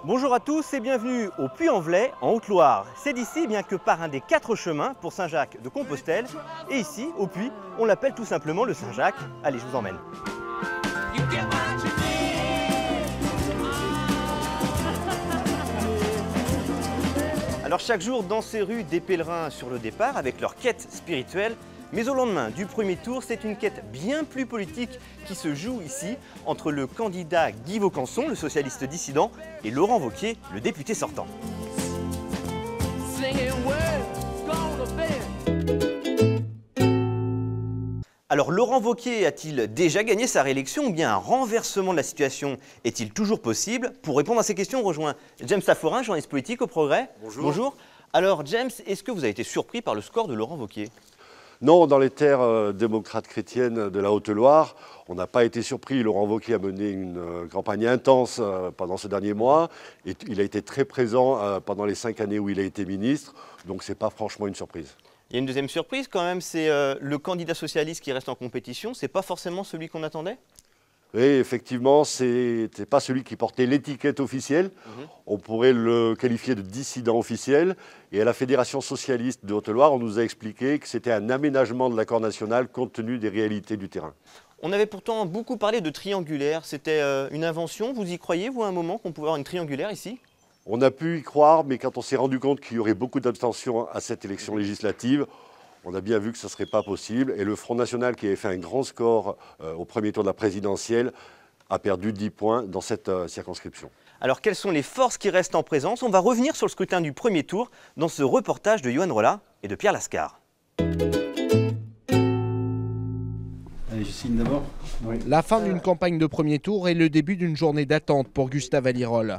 Bonjour à tous et bienvenue au Puy-en-Velay, en Haute-Loire. C'est d'ici bien que par un des 4 chemins pour Saint-Jacques de Compostelle. Et ici, au Puy, on l'appelle tout simplement le Saint-Jacques. Allez, je vous emmène. Alors chaque jour, dans ces rues, des pèlerins sur le départ avec leur quête spirituelle. Mais au lendemain du premier tour, c'est une quête bien plus politique qui se joue ici entre le candidat Guy Vaucanson, le socialiste dissident, et Laurent Wauquiez, le député sortant. Alors Laurent Wauquiez a-t-il déjà gagné sa réélection ou bien un renversement de la situation est-il toujours possible? Pour répondre à ces questions, on rejoint James Laforin, journaliste politique au Progrès. Bonjour. Bonjour. Alors James, est-ce que vous avez été surpris par le score de Laurent Wauquiez? Non, dans les terres démocrates chrétiennes de la Haute-Loire, on n'a pas été surpris. Laurent Wauquiez a mené une campagne intense pendant ces derniers mois. Et il a été très présent pendant les 5 années où il a été ministre. Donc ce n'est pas franchement une surprise. Il y a une deuxième surprise quand même, c'est le candidat socialiste qui reste en compétition. Ce n'est pas forcément celui qu'on attendait? Oui, effectivement, ce n'était pas celui qui portait l'étiquette officielle. On pourrait le qualifier de dissident officiel. Et à la Fédération socialiste de Haute-Loire, on nous a expliqué que c'était un aménagement de l'accord national compte tenu des réalités du terrain. On avait pourtant beaucoup parlé de triangulaire. C'était une invention. Vous y croyez, vous, à un moment, qu'on pouvait avoir une triangulaire ici? On a pu y croire, mais quand on s'est rendu compte qu'il y aurait beaucoup d'abstention à cette élection législative, on a bien vu que ce ne serait pas possible. Et le Front National, qui avait fait un grand score au premier tour de la présidentielle, a perdu 10 points dans cette circonscription. Alors, quelles sont les forces qui restent en présence? On va revenir sur le scrutin du premier tour dans ce reportage de Yoann Rollat et de Pierre Lascar. Allez, je signe d'abord. Oui. La fin d'une campagne de premier tour et le début d'une journée d'attente pour Gustave Alirol.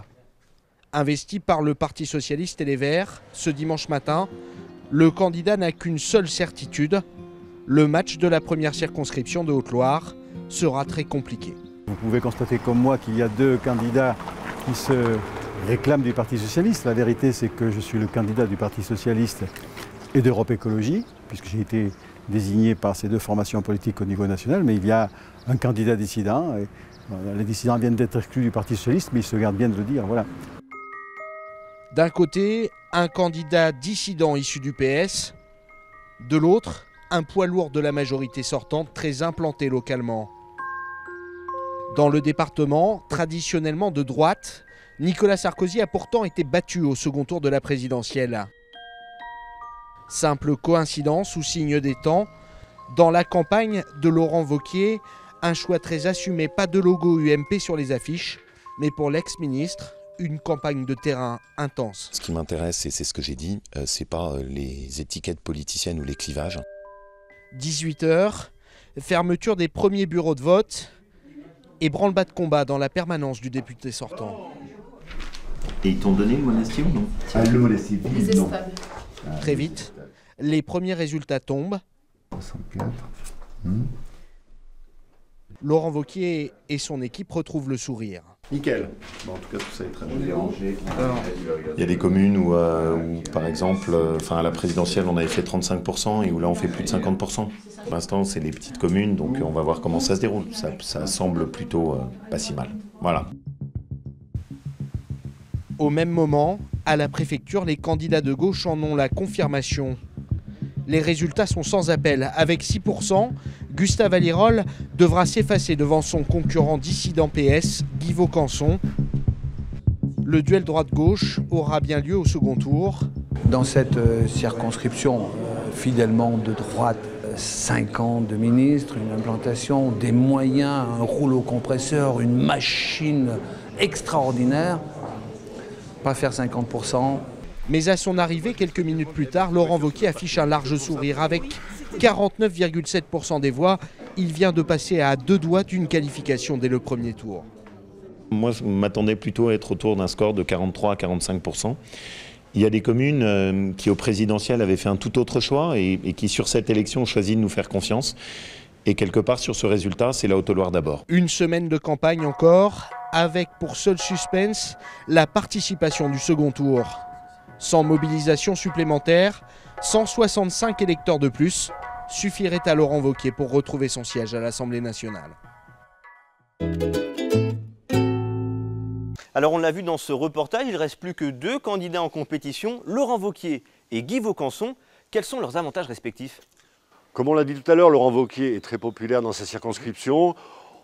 Investi par le Parti socialiste et les Verts, ce dimanche matin, le candidat n'a qu'une seule certitude, le match de la première circonscription de Haute-Loire sera très compliqué. Vous pouvez constater comme moi qu'il y a 2 candidats qui se réclament du Parti socialiste. La vérité, c'est que je suis le candidat du Parti socialiste et d'Europe Écologie, puisque j'ai été désigné par ces 2 formations politiques au niveau national, mais il y a un candidat dissident. Et, les dissidents viennent d'être exclus du Parti socialiste, mais ils se gardent bien de le dire. Voilà. D'un côté, un candidat dissident issu du PS. De l'autre, un poids lourd de la majorité sortante très implanté localement. Dans le département, traditionnellement de droite, Nicolas Sarkozy a pourtant été battu au second tour de la présidentielle. Simple coïncidence ou signe des temps, dans la campagne de Laurent Wauquiez, un choix très assumé, pas de logo UMP sur les affiches, mais pour l'ex-ministre, une campagne de terrain intense. Ce qui m'intéresse, et c'est ce que j'ai dit, c'est pas les étiquettes politiciennes ou les clivages. 18 h, fermeture des premiers bureaux de vote et branle-bas de combat dans la permanence du député sortant. Et ils t'ont donné le monestier ou non? Le monestier, non. Très vite, les premiers résultats tombent. 64. Laurent Wauquiez et son équipe retrouvent le sourire. Nickel. Bon, en tout cas, tout ça est très bien dérangé. Il y a des communes où par exemple, à la présidentielle, on avait fait 35% et où là, on fait plus de 50%. Pour l'instant, c'est les petites communes, donc on va voir comment ça se déroule. Ça semble plutôt pas si mal. Voilà. Au même moment, à la préfecture, les candidats de gauche en ont la confirmation. Les résultats sont sans appel. Avec 6%, Gustave Alirol devra s'effacer devant son concurrent dissident PS, Guy Vaucanson. Le duel droite-gauche aura bien lieu au second tour. Dans cette circonscription fidèlement de droite, 5 ans de ministre, une implantation, des moyens, un rouleau compresseur, une machine extraordinaire. Pas faire 50%. Mais à son arrivée, quelques minutes plus tard, Laurent Wauquiez affiche un large sourire. Avec 49,7% des voix, il vient de passer à 2 doigts d'une qualification dès le premier tour. Moi, je m'attendais plutôt à être autour d'un score de 43 à 45%. Il y a des communes qui, au présidentiel, avaient fait un tout autre choix et qui, sur cette élection, ont choisi de nous faire confiance. Et quelque part sur ce résultat, c'est la Haute-Loire d'abord. Une semaine de campagne encore, avec pour seul suspense la participation du second tour. Sans mobilisation supplémentaire, 165 électeurs de plus suffiraient à Laurent Wauquiez pour retrouver son siège à l'Assemblée nationale. Alors on l'a vu dans ce reportage, il ne reste plus que 2 candidats en compétition, Laurent Wauquiez et Guy Vaucanson. Quels sont leurs avantages respectifs? Comme on l'a dit tout à l'heure, Laurent Wauquiez est très populaire dans sa circonscription.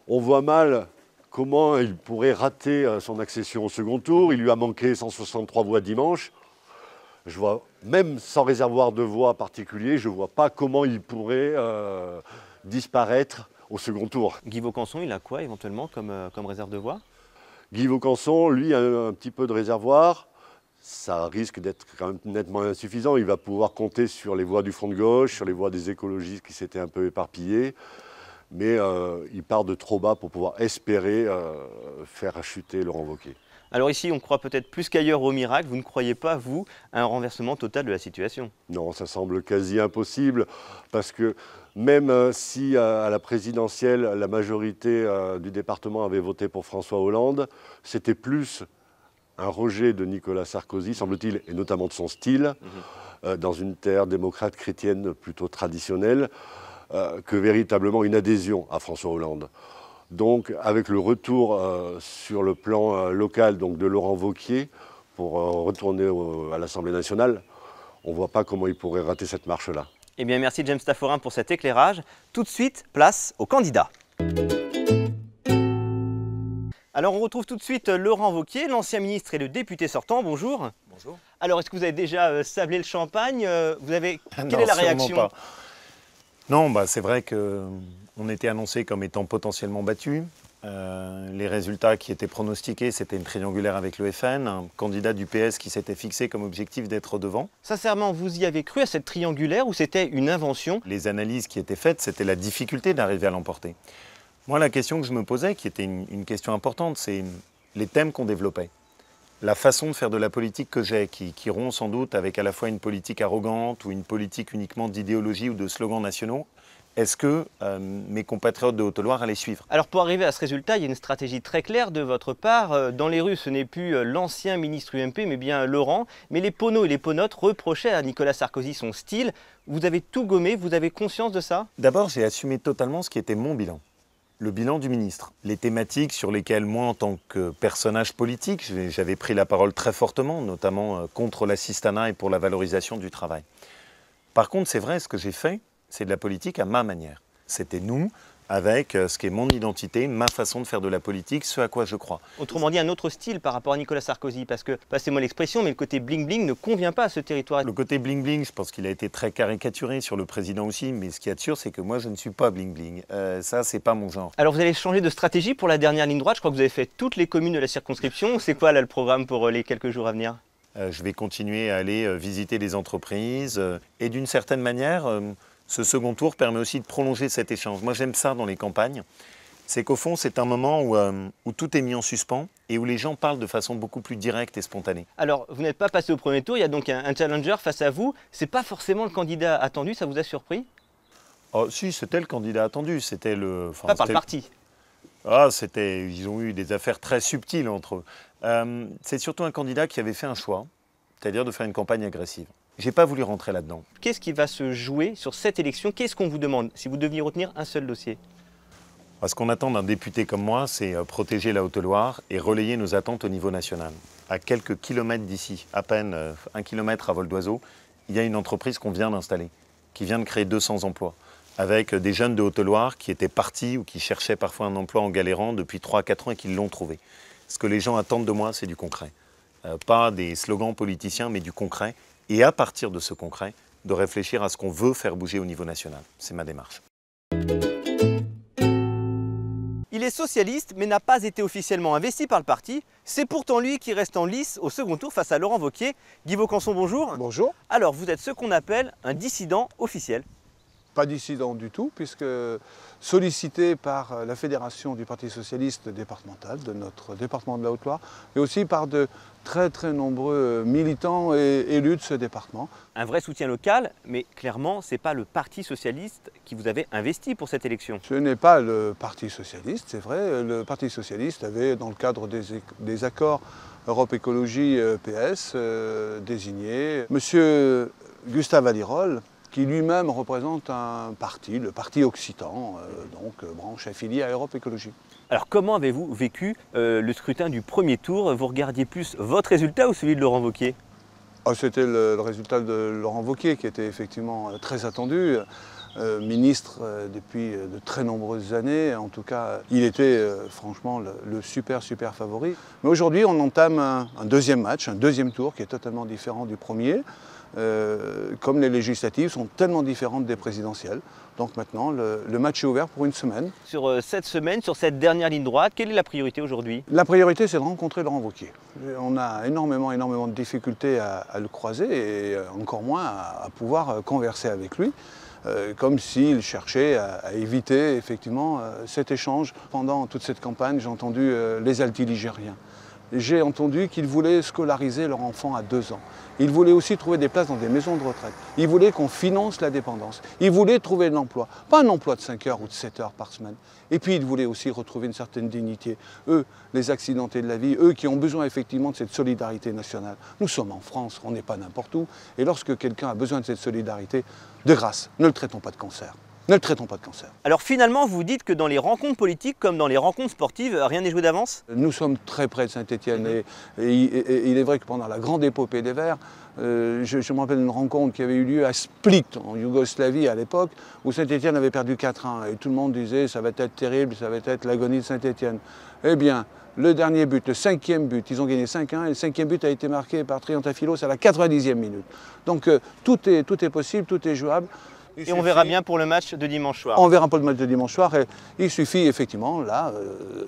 On voit mal comment il pourrait rater son accession au second tour. Il lui a manqué 163 voix dimanche. Je vois, même sans réservoir de voix particulier, je ne vois pas comment il pourrait disparaître au second tour. Guy Vaucanson, il a quoi éventuellement comme réserve de voix? Guy Vaucanson, lui, a un petit peu de réservoir. Ça risque d'être quand même nettement insuffisant. Il va pouvoir compter sur les voix du front de gauche, sur les voix des écologistes qui s'étaient un peu éparpillées. Mais il part de trop bas pour pouvoir espérer faire chuter Laurent Wauquiez. Alors ici, on croit peut-être plus qu'ailleurs au miracle. Vous ne croyez pas, vous, à un renversement total de la situation? Non, ça semble quasi impossible parce que même si à la présidentielle, la majorité du département avait voté pour François Hollande, c'était plus un rejet de Nicolas Sarkozy, semble-t-il, et notamment de son style, dans une terre démocrate chrétienne plutôt traditionnelle, que véritablement une adhésion à François Hollande. Donc, avec le retour sur le plan local donc de Laurent Wauquiez pour retourner à l'Assemblée nationale, on ne voit pas comment il pourrait rater cette marche-là. Eh bien, merci James Tafforin pour cet éclairage. Tout de suite, place aux candidats. Alors, on retrouve tout de suite Laurent Wauquiez, l'ancien ministre et le député sortant. Bonjour. Bonjour. Alors, est-ce que vous avez déjà sablé le champagne? Quelle est la réaction? Pas. Non, c'est vrai qu'on était annoncé comme étant potentiellement battu. Les résultats qui étaient pronostiqués, c'était une triangulaire avec le FN, un candidat du PS qui s'était fixé comme objectif d'être devant. Sincèrement, vous y avez cru à cette triangulaire ou c'était une invention? Les analyses qui étaient faites, c'était la difficulté d'arriver à l'emporter. Moi, la question que je me posais, qui était une question importante, c'est les thèmes qu'on développait. La façon de faire de la politique que j'ai, qui rompt sans doute avec à la fois une politique arrogante ou une politique uniquement d'idéologie ou de slogans nationaux. Est-ce que mes compatriotes de Haute-Loire allaient suivre? Alors pour arriver à ce résultat, il y a une stratégie très claire de votre part. Dans les rues, ce n'est plus l'ancien ministre UMP, mais bien Laurent. Mais les poneaux et les ponotes reprochaient à Nicolas Sarkozy son style. Vous avez tout gommé, vous avez conscience de ça? D'abord, j'ai assumé totalement ce qui était mon bilan. Le bilan du ministre. Les thématiques sur lesquelles moi, en tant que personnage politique, j'avais pris la parole très fortement, notamment contre l'assistanat et pour la valorisation du travail. Par contre, c'est vrai, ce que j'ai fait, c'est de la politique à ma manière. C'était nous, avec ce qui est mon identité, ma façon de faire de la politique, ce à quoi je crois. Autrement dit, un autre style par rapport à Nicolas Sarkozy, parce que, passez-moi l'expression, mais le côté bling-bling ne convient pas à ce territoire. Le côté bling-bling, je pense qu'il a été très caricaturé sur le président aussi, mais ce qui est sûr, c'est que moi, je ne suis pas bling-bling. Ça, c'est pas mon genre. Alors, vous allez changer de stratégie pour la dernière ligne droite. Je crois que vous avez fait toutes les communes de la circonscription. C'est quoi, là, le programme pour les quelques jours à venir? Je vais continuer à aller visiter les entreprises et d'une certaine manière... Ce second tour permet aussi de prolonger cet échange. Moi, j'aime ça dans les campagnes. C'est qu'au fond, c'est un moment où tout est mis en suspens et où les gens parlent de façon beaucoup plus directe et spontanée. Alors, vous n'êtes pas passé au premier tour, il y a donc un challenger face à vous. C'est pas forcément le candidat attendu, ça vous a surpris? Oh, si, c'était le candidat attendu. C'était le... Pas par le parti. Ah, ils ont eu des affaires très subtiles entre eux. C'est surtout un candidat qui avait fait un choix, c'est-à-dire de faire une campagne agressive. Je n'ai pas voulu rentrer là-dedans. Qu'est-ce qui va se jouer sur cette élection? Qu'est-ce qu'on vous demande si vous deviez retenir un seul dossier? Ce qu'on attend d'un député comme moi, c'est protéger la Haute-Loire et relayer nos attentes au niveau national. À quelques kilomètres d'ici, à peine 1 kilomètre à vol d'oiseau, il y a une entreprise qu'on vient d'installer, qui vient de créer 200 emplois, avec des jeunes de Haute-Loire qui étaient partis ou qui cherchaient parfois un emploi en galérant depuis 3 à 4 ans et qui l'ont trouvé. Ce que les gens attendent de moi, c'est du concret. Pas des slogans politiciens, mais du concret. Et à partir de ce concret, de réfléchir à ce qu'on veut faire bouger au niveau national. C'est ma démarche. Il est socialiste, mais n'a pas été officiellement investi par le parti. C'est pourtant lui qui reste en lice au second tour face à Laurent Wauquiez. Guy Vaucanson, bonjour. Bonjour. Alors, vous êtes ce qu'on appelle un dissident officiel. pas dissident du tout, puisque sollicité par la fédération du Parti socialiste départemental de notre département de la Haute-Loire, mais aussi par de très nombreux militants et élus de ce département. Un vrai soutien local, mais clairement, ce n'est pas le Parti socialiste qui vous avait investi pour cette élection. Ce n'est pas le Parti socialiste, c'est vrai. Le Parti socialiste avait, dans le cadre des accords Europe Écologie PS, désigné M. Gustave Alirol, qui lui-même représente un parti, le Parti Occitan, donc branche affiliée à Europe Écologie. Alors comment avez-vous vécu le scrutin du premier tour? Vous regardiez plus votre résultat ou celui de Laurent Wauquiez? C'était le résultat de Laurent Wauquiez qui était effectivement très attendu. Ministre depuis de très nombreuses années, en tout cas, il était franchement le super favori. Mais aujourd'hui, on entame un deuxième match, un deuxième tour qui est totalement différent du premier. Comme les législatives sont tellement différentes des présidentielles. Donc maintenant, le match est ouvert pour une semaine. Sur cette semaine, sur cette dernière ligne droite, quelle est la priorité aujourd'hui? La priorité, c'est de rencontrer Laurent Wauquiez. On a énormément de difficultés à le croiser et encore moins à pouvoir converser avec lui. Comme s'il cherchait à éviter effectivement cet échange. Pendant toute cette campagne, j'ai entendu les altiligériens. J'ai entendu qu'ils voulaient scolariser leur enfant à 2 ans. Ils voulaient aussi trouver des places dans des maisons de retraite. Ils voulaient qu'on finance la dépendance. Ils voulaient trouver de l'emploi. Pas un emploi de 5 heures ou de 7 heures par semaine. Et puis ils voulaient aussi retrouver une certaine dignité. Eux, les accidentés de la vie, eux qui ont besoin effectivement de cette solidarité nationale. Nous sommes en France, on n'est pas n'importe où. Et lorsque quelqu'un a besoin de cette solidarité, de grâce, ne le traitons pas de cancer. Ne le traitons pas de cancer. Alors finalement, vous dites que dans les rencontres politiques, comme dans les rencontres sportives, rien n'est joué d'avance? Nous sommes très près de Saint-Étienne et il est vrai que pendant la grande épopée des Verts, je me rappelle d'une rencontre qui avait eu lieu à Split, en Yougoslavie à l'époque, où Saint-Étienne avait perdu 4-1 et tout le monde disait ça va être terrible, ça va être l'agonie de Saint-Étienne. Eh bien, le dernier but, le 5e but, ils ont gagné 5-1 et le 5e but a été marqué par Triantafylos à la 90e minute. Donc tout est possible, tout est jouable. Et on verra bien pour le match de dimanche soir. On verra pour le match de dimanche soir. Et il suffit effectivement, là,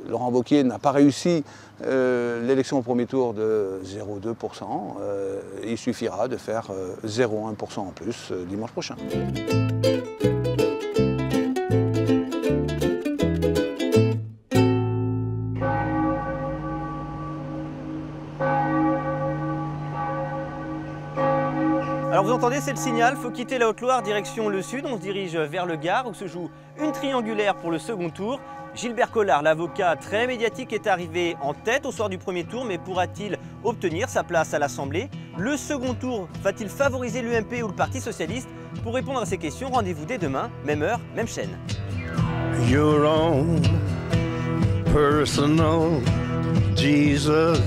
Laurent Wauquiez n'a pas réussi l'élection au premier tour de 0,2%. Il suffira de faire 0,1% en plus dimanche prochain. Alors vous entendez, c'est le signal, faut quitter la Haute-Loire, direction le sud, on se dirige vers le Gard où se joue une triangulaire pour le second tour. Gilbert Collard, l'avocat très médiatique, est arrivé en tête au soir du premier tour, mais pourra-t-il obtenir sa place à l'Assemblée? Le second tour va-t-il favoriser l'UMP ou le Parti socialiste? Pour répondre à ces questions, rendez-vous dès demain, même heure, même chaîne. Your own personal Jesus.